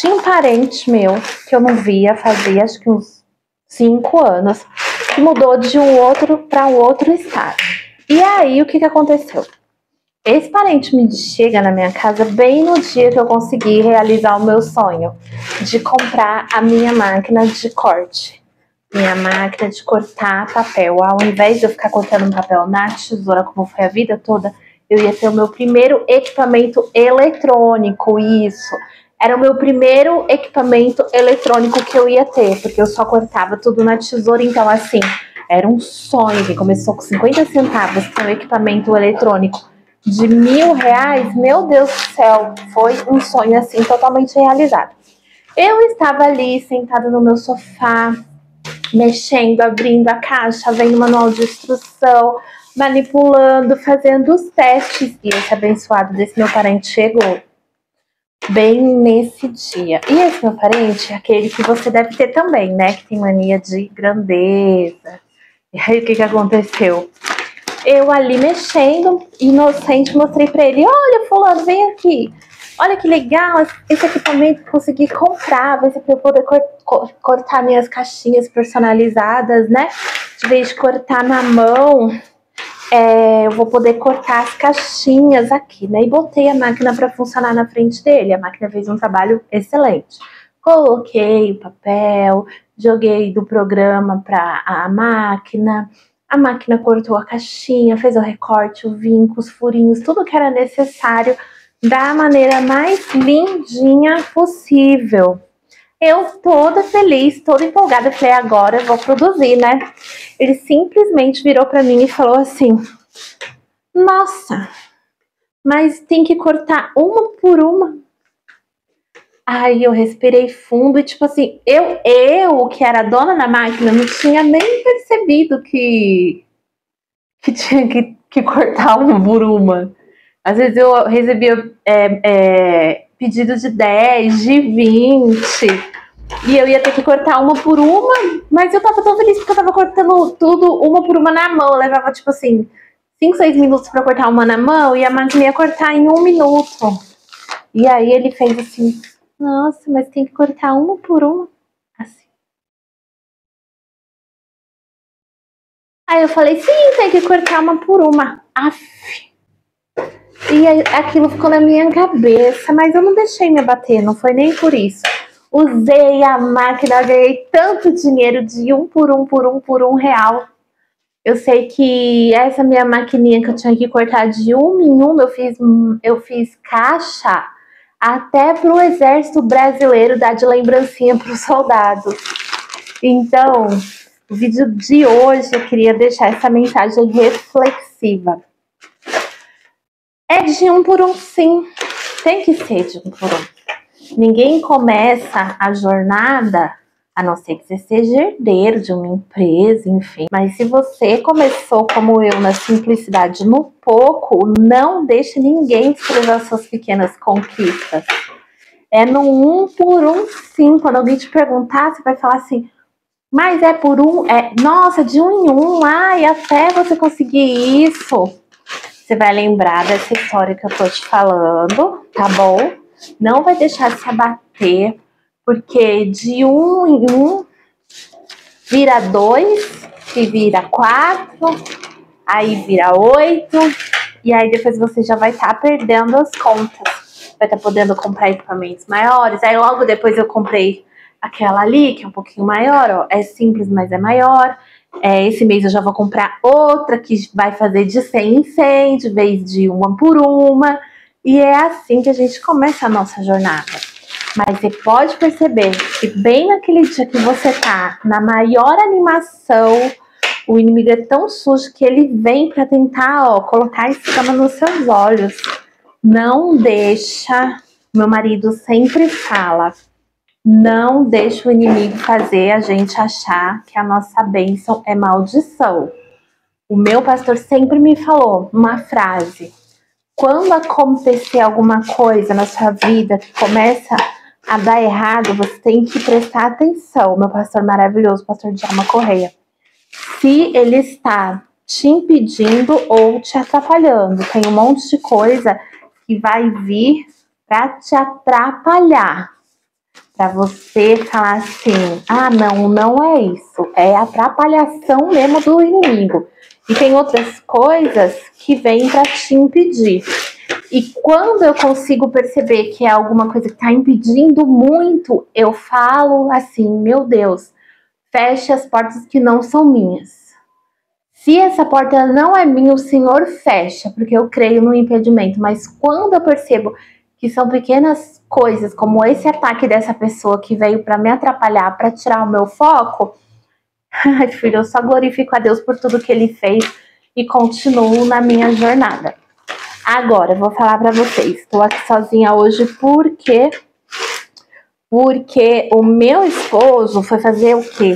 Tinha um parente meu que eu não via fazia acho que uns 5 anos, que mudou de um outro para o outro estado. E aí, o que aconteceu? Esse parente me chega na minha casa bem no dia que eu consegui realizar o meu sonho de comprar a minha máquina de corte. Minha máquina de cortar papel. Ao invés de eu ficar cortando papel na tesoura, como foi a vida toda, eu ia ter o meu primeiro equipamento eletrônico. Isso. Era o meu primeiro equipamento eletrônico que eu ia ter, porque eu só cortava tudo na tesoura. Então, assim, era um sonho. Que começou com 50 centavos para um equipamento eletrônico de R$1.000, meu Deus do céu, foi um sonho assim totalmente realizado. Eu estava ali sentada no meu sofá, mexendo, abrindo a caixa, vendo o manual de instrução, manipulando, fazendo os testes. E esse abençoado desse meu parente chegou bem nesse dia. E esse meu parente é aquele que você deve ter também, né? Que tem mania de grandeza. E aí o que aconteceu? Eu ali mexendo, inocente, mostrei pra ele: olha, fulano, vem aqui. Olha que legal esse equipamento que eu consegui comprar. Vai ser pra eu poder cortar minhas caixinhas personalizadas, né? De vez de cortar na mão, eu vou poder cortar as caixinhas aqui, né? E botei a máquina para funcionar na frente dele. A máquina fez um trabalho excelente. Coloquei o papel, joguei do programa para a máquina cortou a caixinha, fez o recorte, o vinco, os furinhos, tudo que era necessário da maneira mais lindinha possível. Eu toda feliz, toda empolgada, falei: agora eu vou produzir, né? Ele simplesmente virou para mim e falou assim: nossa, mas tem que cortar uma por uma. Aí eu respirei fundo e tipo assim, eu que era dona da máquina, não tinha nem percebido que tinha que cortar uma por uma. Às vezes eu recebia pedido de 10, de 20, e eu ia ter que cortar uma por uma, mas eu tava tão feliz porque eu tava cortando tudo uma por uma na mão. Eu levava tipo assim 5, 6 minutos pra cortar uma na mão e a máquina ia cortar em 1 minuto. E aí ele fez assim: nossa, mas tem que cortar uma por uma, assim. Aí eu falei: sim, tem que cortar uma por uma. Aff. E aquilo ficou na minha cabeça, mas eu não deixei me abater, não foi nem por isso. Usei a máquina, ganhei tanto dinheiro de por um real. Eu sei que essa minha maquininha que eu tinha que cortar de 1 em 1, eu fiz caixa até para o exército brasileiro dar de lembrancinha para os soldados. Então, o vídeo de hoje eu queria deixar essa mensagem reflexiva. É de 1 por 1, sim. Tem que ser de 1 por 1. Ninguém começa a jornada, a não ser que você seja herdeiro de uma empresa, enfim. Mas se você começou como eu, na simplicidade, no pouco, não deixe ninguém desprezar suas pequenas conquistas. É no 1 por 1, sim. Quando alguém te perguntar, você vai falar assim: mas é por 1? Nossa, de 1 em 1, ai, até você conseguir isso. Você vai lembrar dessa história que eu tô te falando, tá bom? Não vai deixar de se abater, porque de 1 em 1 vira 2, que vira 4, aí vira 8, e aí depois você já vai estar perdendo as contas. Vai estar podendo comprar equipamentos maiores. Aí logo depois eu comprei aquela ali, que é um pouquinho maior, ó. É simples, mas é maior. Esse mês eu já vou comprar outra que vai fazer de 100 em 100, de vez de 1 por 1. E é assim que a gente começa a nossa jornada. Mas você pode perceber que bem naquele dia que você tá na maior animação, o inimigo é tão sujo que ele vem para tentar, colocar escama nos seus olhos. Não deixa, meu marido sempre fala, não deixa o inimigo fazer a gente achar que a nossa bênção é maldição. O meu pastor sempre me falou uma frase: quando acontecer alguma coisa na sua vida que começa a dar errado, você tem que prestar atenção. Meu pastor maravilhoso, pastor Djalma Correia. Se ele está te impedindo ou te atrapalhando, tem um monte de coisa que vai vir para te atrapalhar. para você falar assim, ah, não, não é isso. É a atrapalhação mesmo do inimigo. E tem outras coisas que vêm para te impedir. E quando eu consigo perceber que é alguma coisa que está impedindo muito, eu falo assim, meu Deus, feche as portas que não são minhas. Se essa porta não é minha, o Senhor fecha, porque eu creio no impedimento. Mas quando eu percebo que são pequenas coisas, como esse ataque dessa pessoa que veio para me atrapalhar, para tirar o meu foco, ai, filho, eu só glorifico a Deus por tudo que Ele fez e continuo na minha jornada. Agora, eu vou falar para vocês. Estou aqui sozinha hoje porque o meu esposo foi fazer o quê?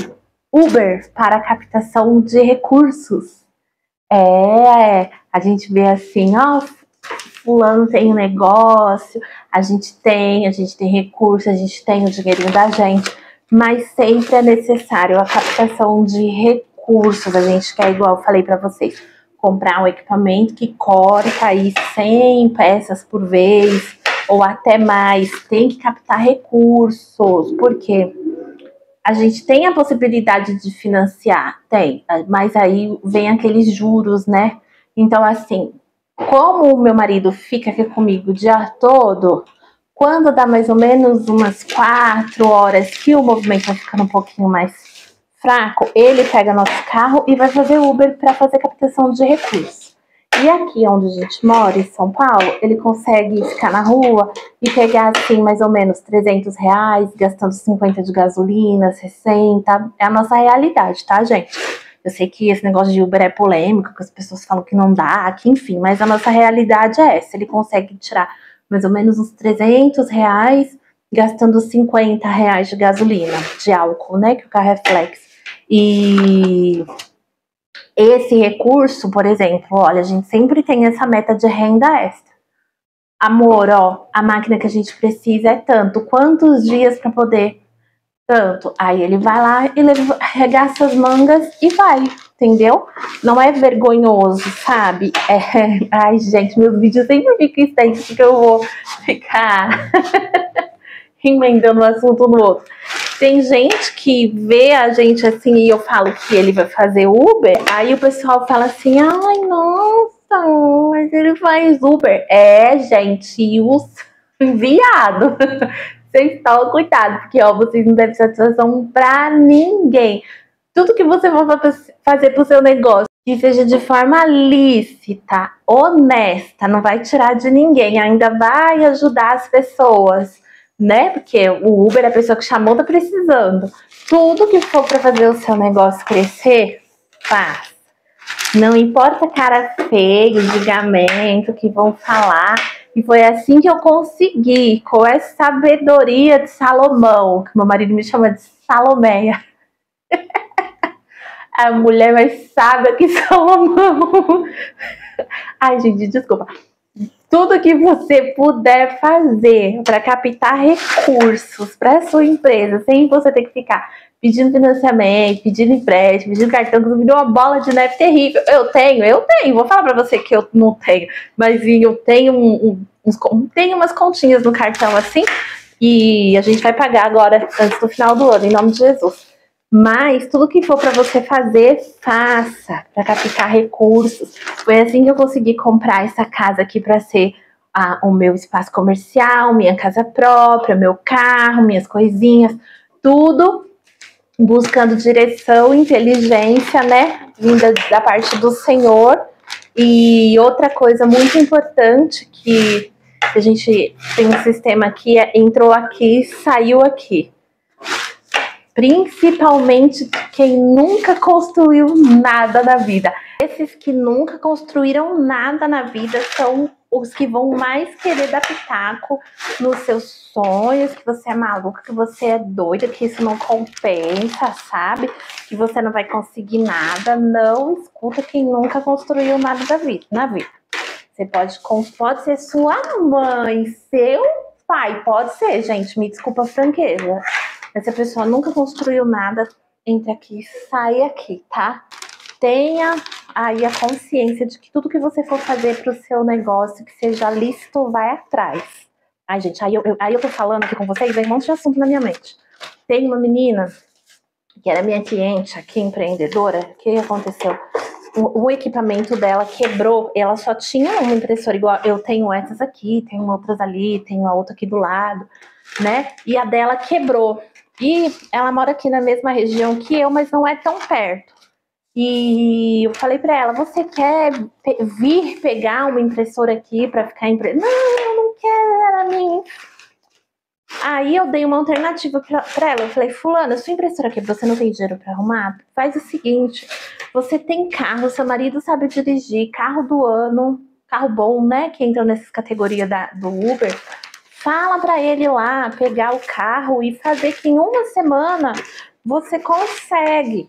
Uber para captação de recursos. A gente vê assim, ó, fulano tem um negócio, a gente tem recurso, a gente tem o dinheirinho da gente, mas sempre é necessário a captação de recursos. A gente quer, igual eu falei para vocês, comprar um equipamento que corta aí 100 peças por vez, ou até mais, tem que captar recursos, porque a gente tem a possibilidade de financiar, tem, mas aí vem aqueles juros, né? Então, assim, como o meu marido fica aqui comigo o dia todo, quando dá mais ou menos umas 4 horas que o movimento vai ficando um pouquinho mais fraco, ele pega nosso carro e vai fazer Uber para fazer captação de recursos. E aqui onde a gente mora, em São Paulo, ele consegue ficar na rua e pegar, assim, mais ou menos R$ 300, gastando 50 de gasolina, 60. É a nossa realidade, tá, gente? Eu sei que esse negócio de Uber é polêmico, que as pessoas falam que não dá, que enfim, mas a nossa realidade é essa. Ele consegue tirar mais ou menos uns R$ 300, gastando R$ 50 de gasolina, de álcool, né, que o carro é flex. E esse recurso, por exemplo, olha, a gente sempre tem essa meta de renda extra. Amor, ó, a máquina que a gente precisa é tanto. Quantos dias para poder? Tanto. Aí ele vai lá e arregaça as mangas e vai, entendeu? Não é vergonhoso, sabe? Ai, gente, meus vídeos sempre ficam extensos porque eu vou ficar emendando um assunto no outro. Tem gente que vê a gente assim e eu falo que ele vai fazer Uber, aí o pessoal fala assim, ai, nossa, mas ele faz Uber. Gente, os enviados. Vocês tomam cuidado, porque ó, vocês não devem satisfação pra ninguém. Tudo que você for fazer pro seu negócio, que seja de forma lícita, honesta, não vai tirar de ninguém, ainda vai ajudar as pessoas, né? Porque o Uber, a pessoa que chamou, tá precisando. Tudo que for para fazer o seu negócio crescer, faz. Não importa cara feio, julgamento que vão falar. E foi assim que eu consegui, com essa sabedoria de Salomão, que meu marido me chama de Salomeia. A mulher mais sábia que Salomão. Ai, gente, desculpa. Tudo que você puder fazer para captar recursos para sua empresa, sem você ter que ficar pedindo financiamento, pedindo empréstimo, pedindo cartão, que virou uma bola de neve terrível. Eu tenho. Vou falar para você que eu não tenho, mas eu tenho tenho umas continhas no cartão assim, e a gente vai pagar agora antes do final do ano, em nome de Jesus. Mas tudo que for para você fazer, faça para captar recursos. Foi assim que eu consegui comprar essa casa aqui para ser o meu espaço comercial, minha casa própria, meu carro, minhas coisinhas, tudo buscando direção, inteligência, né, vinda da parte do Senhor. E outra coisa muito importante que a gente tem um sistema aqui, entrou aqui, saiu aqui. Principalmente quem nunca construiu nada na vida. Esses que nunca construíram nada na vida são os que vão mais querer dar pitaco nos seus sonhos, que você é maluca, que você é doida, que isso não compensa, sabe? Que você não vai conseguir nada. Não escuta quem nunca construiu nada na vida. Você pode ser sua mãe, seu pai, pode ser, gente, me desculpa a franqueza. Essa pessoa nunca construiu nada, entra aqui, sai aqui, tá? Tenha aí a consciência de que tudo que você for fazer pro seu negócio, que seja lícito, vai atrás, Ai, gente, aí eu tô falando aqui com vocês, vem um monte de assunto na minha mente. Tem uma menina que era minha cliente aqui, empreendedora. O que aconteceu? O equipamento dela quebrou. Ela só tinha uma impressora igual. Eu tenho essas aqui, tenho outras ali, tenho a outra aqui do lado, né? E a dela quebrou. E ela mora aqui na mesma região que eu, mas não é tão perto. E eu falei para ela: você quer vir pegar uma impressora aqui para ficar impressa? Não, eu não quero, era minha. Aí eu dei uma alternativa para ela. Eu falei: fulana, sua impressora quebrou, você não tem dinheiro para arrumar? Faz o seguinte, você tem carro, seu marido sabe dirigir, carro do ano, carro bom, né? Que entra nessas categorias do Uber. Fala para ele lá pegar o carro e fazer que em uma semana você consegue.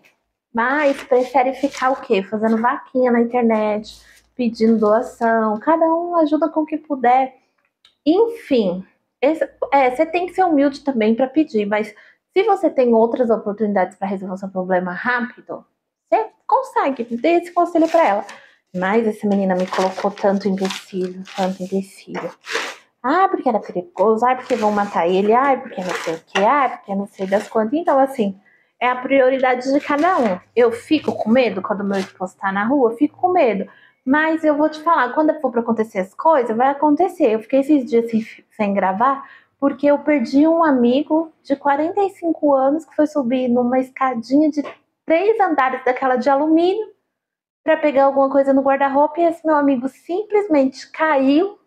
Mas prefere ficar o quê? Fazendo vaquinha na internet, pedindo doação. Cada um ajuda com o que puder. Enfim, você tem que ser humilde também para pedir, mas se você tem outras oportunidades para resolver o seu problema rápido, você consegue. Dê esse conselho para ela. Mas essa menina me colocou tanto empecilho, tanto empecilho. Ah, porque era perigoso, ah, porque vão matar ele, ah, porque não sei o que, ah, porque não sei das quantas. Então, assim, é a prioridade de cada um. Eu fico com medo quando meu esposo tá na rua, eu fico com medo. Mas eu vou te falar, quando for para acontecer as coisas, vai acontecer. Eu fiquei esses dias sem gravar, porque eu perdi um amigo de 45 anos que foi subir numa escadinha de 3 andares daquela de alumínio para pegar alguma coisa no guarda-roupa e esse meu amigo simplesmente caiu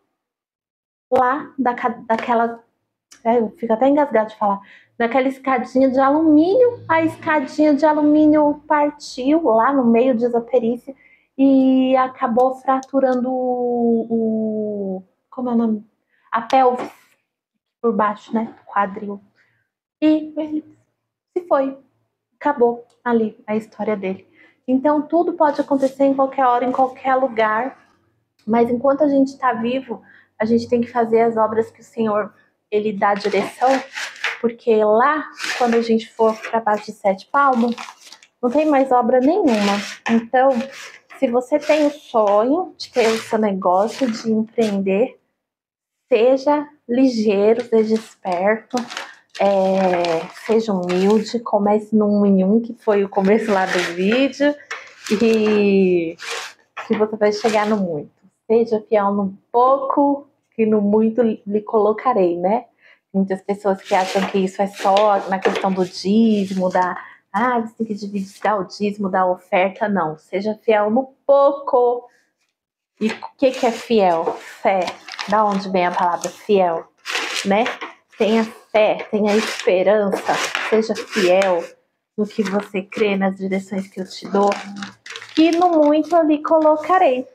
lá daquela. Eu fico até engasgado de falar. Daquela escadinha de alumínio, a escadinha de alumínio partiu lá no meio, diz a perícia, e acabou fraturando como é o nome? A pelvis por baixo, né? O quadril. E ele se foi. Acabou ali a história dele. Então tudo pode acontecer em qualquer hora, em qualquer lugar. Mas enquanto a gente está vivo, a gente tem que fazer as obras que o Senhor ele dá direção, porque lá, quando a gente for para baixo de 7 palmos, não tem mais obra nenhuma. Então, se você tem o sonho de ter o seu negócio, de empreender, seja ligeiro, seja esperto, seja humilde, comece no 1 em 1, que foi o começo lá do vídeo, e que você vai chegar no muito. Seja fiel no pouco, que no muito lhe colocarei, né? Muitas pessoas que acham que isso é só na questão do dízimo, você tem que dividir, dar o dízimo, dar a oferta. Não, seja fiel no pouco. E o que é fiel? Fé. Da onde vem a palavra fiel, né? Tenha fé, tenha esperança, seja fiel no que você crê, nas direções que eu te dou, que no muito eu lhe colocarei.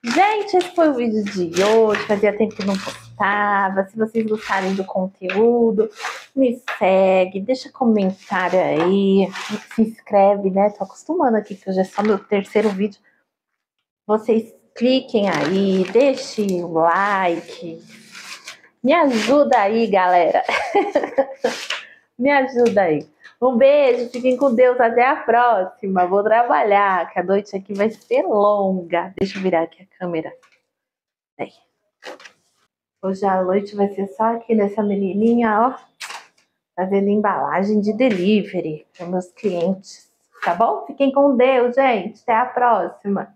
Gente, esse foi o vídeo de hoje. Fazia tempo que não postava. Se vocês gostarem do conteúdo, me segue, deixa comentário aí, se inscreve, né? Tô acostumando aqui, que hoje é só meu terceiro vídeo. Vocês cliquem aí, deixem o like. Me ajuda aí, galera. Me ajuda aí. Um beijo, fiquem com Deus, até a próxima. Vou trabalhar, que a noite aqui vai ser longa. Deixa eu virar aqui a câmera. Aí. Hoje a noite vai ser só aqui nessa menininha, ó, fazendo embalagem de delivery para meus clientes. Tá bom? Fiquem com Deus, gente. Até a próxima.